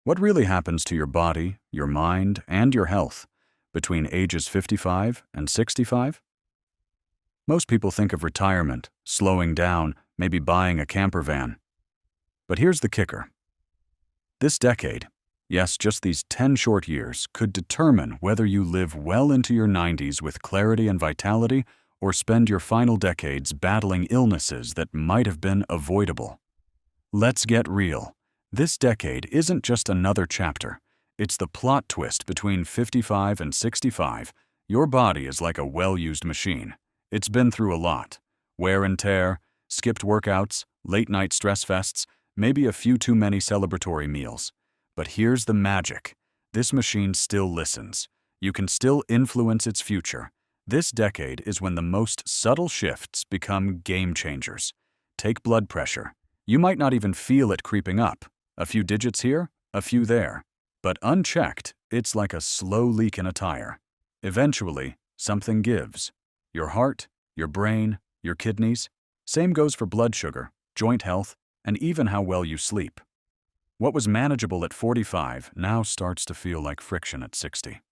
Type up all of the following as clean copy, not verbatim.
What really happens to your body, your mind, and your health between ages 55 and 65? Most people think of retirement, slowing down, maybe buying a camper van. But here's the kicker. This decade, yes, just these 10 short years, could determine whether you live well into your 90s with clarity and vitality or spend your final decades battling illnesses that might have been avoidable. Let's get real. This decade isn't just another chapter. It's the plot twist between 55 and 65. Your body is like a well-used machine. It's been through a lot. Wear and tear, skipped workouts, late-night stress fests, maybe a few too many celebratory meals. But here's the magic. This machine still listens. You can still influence its future. This decade is when the most subtle shifts become game changers. Take blood pressure. You might not even feel it creeping up. A few digits here, a few there. But unchecked, it's like a slow leak in a tire. Eventually, something gives. Your heart, your brain, your kidneys. Same goes for blood sugar, joint health, and even how well you sleep. What was manageable at 45 now starts to feel like friction at 60.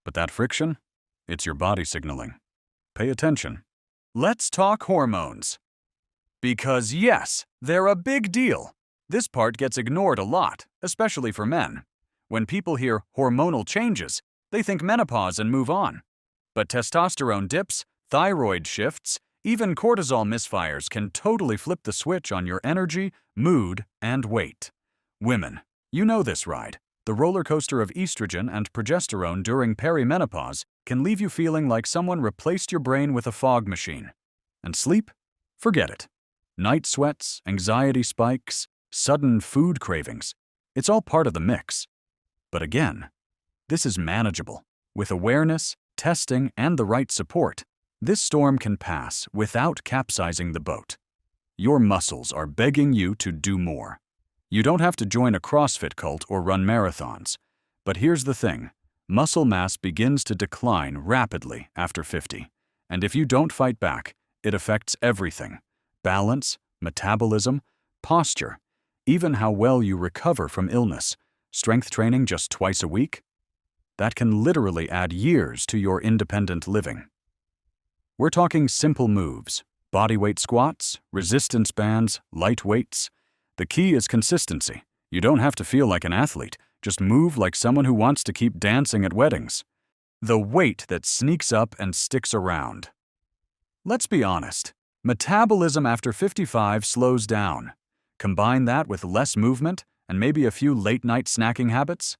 But that friction? It's your body signaling. Pay attention. Let's talk hormones. Because yes, they're a big deal. This part gets ignored a lot, especially for men. When people hear hormonal changes, they think menopause and move on. But testosterone dips, thyroid shifts, even cortisol misfires can totally flip the switch on your energy, mood, and weight. Women, you know this ride. The roller coaster of estrogen and progesterone during perimenopause can leave you feeling like someone replaced your brain with a fog machine. And sleep? Forget it. Night sweats, anxiety spikes, sudden food cravings. It's all part of the mix. But again, this is manageable. With awareness, testing, and the right support, this storm can pass without capsizing the boat. Your muscles are begging you to do more. You don't have to join a CrossFit cult or run marathons. But here's the thing. Muscle mass begins to decline rapidly after 50. And if you don't fight back, it affects everything. Balance, metabolism, posture, even how well you recover from illness. Strength training just twice a week? That can literally add years to your independent living. We're talking simple moves, bodyweight squats, resistance bands, light weights. The key is consistency. You don't have to feel like an athlete. Just move like someone who wants to keep dancing at weddings. The weight that sneaks up and sticks around. Let's be honest. Metabolism after 55 slows down. Combine that with less movement and maybe a few late-night snacking habits,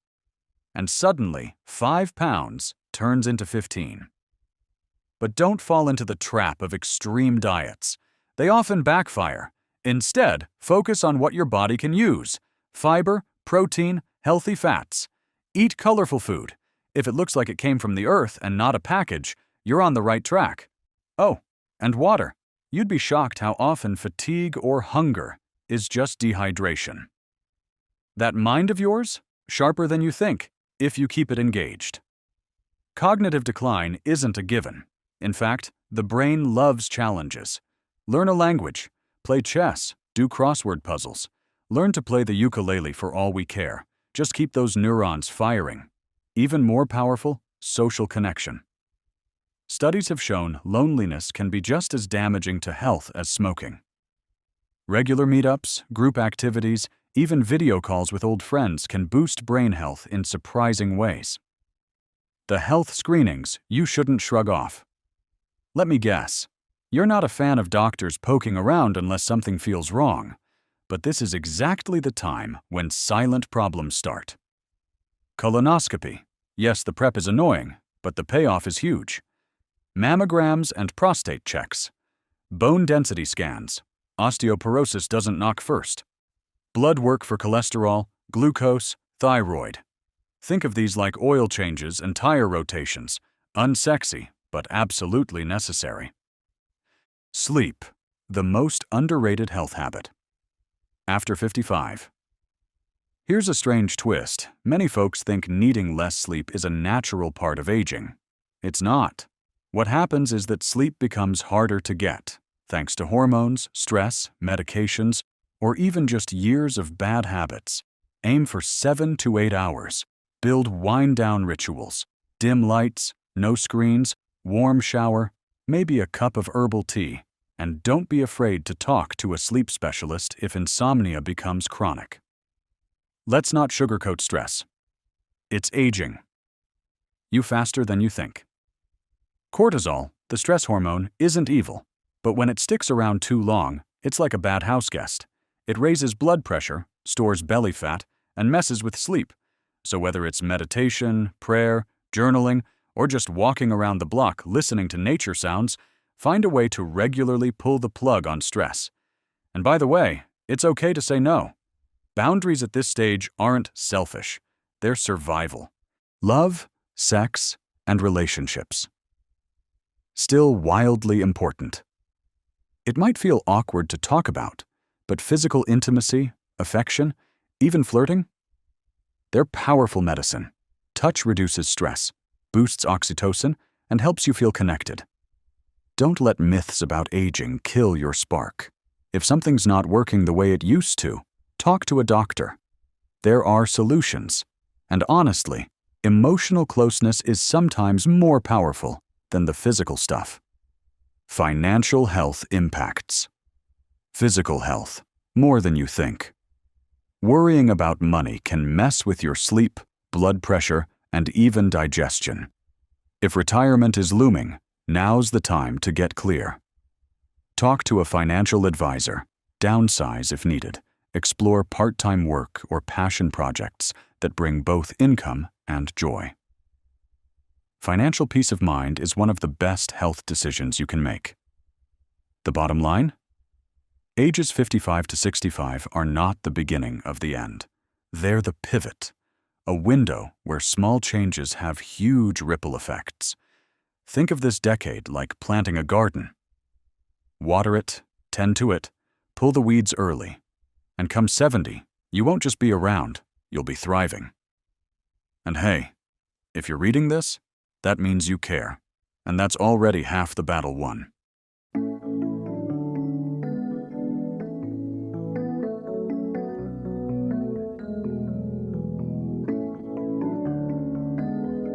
and suddenly 5 pounds turns into 15. But don't fall into the trap of extreme diets. They often backfire. Instead, focus on what your body can use. Fiber, protein, healthy fats. Eat colorful food. If it looks like it came from the earth and not a package, you're on the right track. Oh, and water. You'd be shocked how often fatigue or hunger is just dehydration. That mind of yours? Sharper than you think, if you keep it engaged. Cognitive decline isn't a given. In fact, the brain loves challenges. Learn a language. Play chess, do crossword puzzles. Learn to play the ukulele for all we care. Just keep those neurons firing. Even more powerful, social connection. Studies have shown loneliness can be just as damaging to health as smoking. Regular meetups, group activities, even video calls with old friends can boost brain health in surprising ways. The health screenings you shouldn't shrug off. Let me guess. You're not a fan of doctors poking around unless something feels wrong, but this is exactly the time when silent problems start. Colonoscopy. Yes, the prep is annoying, but the payoff is huge. Mammograms and prostate checks. Bone density scans. Osteoporosis doesn't knock first. Blood work for cholesterol, glucose, thyroid. Think of these like oil changes and tire rotations. Unsexy, but absolutely necessary. Sleep, the most underrated health habit. After 55. Here's a strange twist. Many folks think needing less sleep is a natural part of aging. It's not. What happens is that sleep becomes harder to get, thanks to hormones, stress, medications, or even just years of bad habits. Aim for 7 to 8 hours. Build wind-down rituals. Dim lights, no screens, warm shower, maybe a cup of herbal tea. And don't be afraid to talk to a sleep specialist if insomnia becomes chronic. Let's not sugarcoat stress. It's aging you faster than you think. Cortisol, the stress hormone, isn't evil, but when it sticks around too long, it's like a bad house guest. It raises blood pressure, stores belly fat, and messes with sleep. So whether it's meditation, prayer, journaling, or just walking around the block listening to nature sounds, find a way to regularly pull the plug on stress. And by the way, it's okay to say no. Boundaries at this stage aren't selfish. They're survival. Love, sex, and relationships. Still wildly important. It might feel awkward to talk about, but physical intimacy, affection, even flirting, they're powerful medicine. Touch reduces stress, boosts oxytocin, and helps you feel connected. Don't let myths about aging kill your spark. If something's not working the way it used to, talk to a doctor. There are solutions. And honestly, emotional closeness is sometimes more powerful than the physical stuff. Financial health impacts. Physical health, more than you think. Worrying about money can mess with your sleep, blood pressure, and even digestion. If retirement is looming, now's the time to get clear. Talk to a financial advisor, downsize if needed, explore part-time work or passion projects that bring both income and joy. Financial peace of mind is one of the best health decisions you can make. The bottom line? Ages 55 to 65 are not the beginning of the end. They're the pivot, a window where small changes have huge ripple effects. Think of this decade like planting a garden. Water it, tend to it, pull the weeds early. And come 70, you won't just be around, you'll be thriving. And hey, if you're reading this, that means you care, and that's already half the battle won.